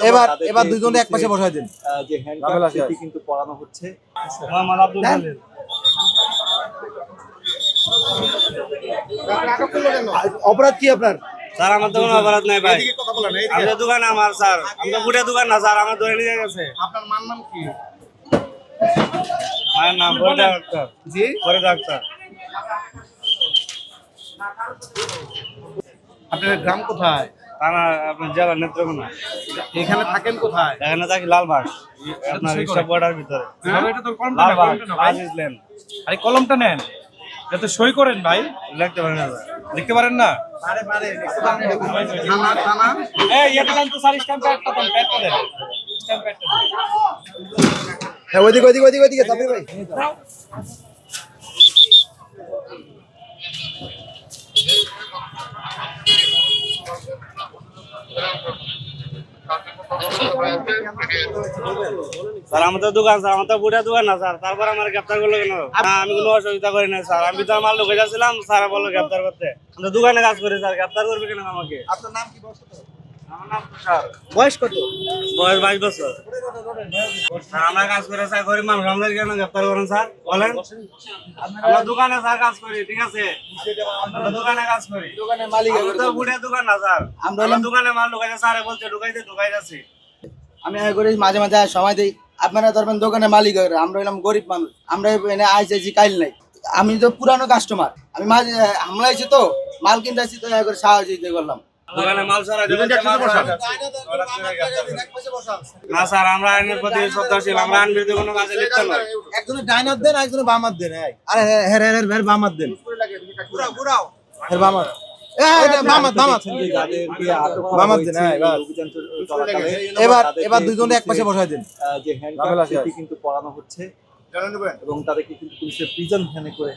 এবার এবার দুইজনে এক পাশে বসাই দিন। যে হ্যান্ডকাপ সেটি কিন্তু পরানো হচ্ছে। অপরাধ কি আপনার? স্যার আমার তো কোনো অপরাধ নাই ভাই। আমাদের দোকান আমার স্যার, আমরা বুড়ে দোকান না স্যার, আমার ধরে নিয়ে গেছে। আপনার মার নাম কি? আমার নাম ফরিদ আক্তার। জি, ফরিদ আক্তার। আপনার গ্রাম কোথায়? থানা আপনার জেলা নেত্রকোনা। এখানে থাকেন কোথায়? এখানে থাকি লালবাগ, আপনার রিক্সা বর্ডার ভিতরে। এটা তো কলমটা নেন, লালবাগ, কলমটা নেন ভাই। আজিজল্যান্ড। আরে কলমটা নেন, এত সই করেন ভাই। লিখতে পারেন না স্যার। লিখতে পারেন না? থানা থানা এই এটা দেন তো স্যার, স্ট্যাম্প প্যাডটা দেন, প্যাডটা দেন, স্ট্যাম্প প্যাডটা দেন। হ্যাঁ, ওইদিকে সাবির ভাই। স্যার আমাদের দোকান স্যার, আমাদের বুড়া দোকান না স্যার, তারপর আমার গ্রেপ্তার করলো কেন? আমি কোনো অসুবিধা করি না স্যার, আমি তো আমার লোকে যাচ্ছিলাম, স্যার বললো গ্রেপ্তার করতে। আমাদের দোকানে কাজ করি স্যার, গ্রেপ্তার করবে কেন আমাকে? আপনার নাম কি বলছো তো? আমার নাম তুষার। বয়স কত? বয়স 22 বছর। স্যার আমরা কাজ করে স্যার, গরিব মানুষ, আমাদের কেন গ্রেপ্তার করেন স্যার বলেন? আমরা দোকানে স্যার কাজ করি, ঠিক আছে, আমরা দোকানে কাজ করি। দোকানের মালিক আমাদের তো বুড়া দোকান না স্যার, আমরা আমরা দোকানে মাল ঢুকাইছে, স্যার বলছে ঢুকাই যাচ্ছে। আমি আয় করি মাঝে মাঝে সময় দিই। আপনারা ধরবেন দোকানে মালিক হয়ে, আমরা হলাম গরিব মানুষ, আমরা এনে আইসি কাইল নাই। আমি তো পুরানো কাস্টমার, আমি মাঝে হামলা আইছি তো মাল কিনতে আসছি, তো আয় করে সাহায্য করলাম। দোকানে মাল সারা না স্যার, আমরা আইনের প্রতি শ্রদ্ধাশীল, আমরা আইন বিরুদ্ধে কোনো কাজে লিপ্ত নয়। একজনের ডাইনার দেন, একজনের বামার দেন। আরে হ্যাঁ বামার দেন। হ্যাঁ বামার। এবার দুইজনে এক পাশে বসাই দিন। যে হ্যান্ডকাপ সেটি কিন্তু পরানো হচ্ছে এবং তাদেরকে কিন্তু পুলিশের প্রিজন ভ্যানে করে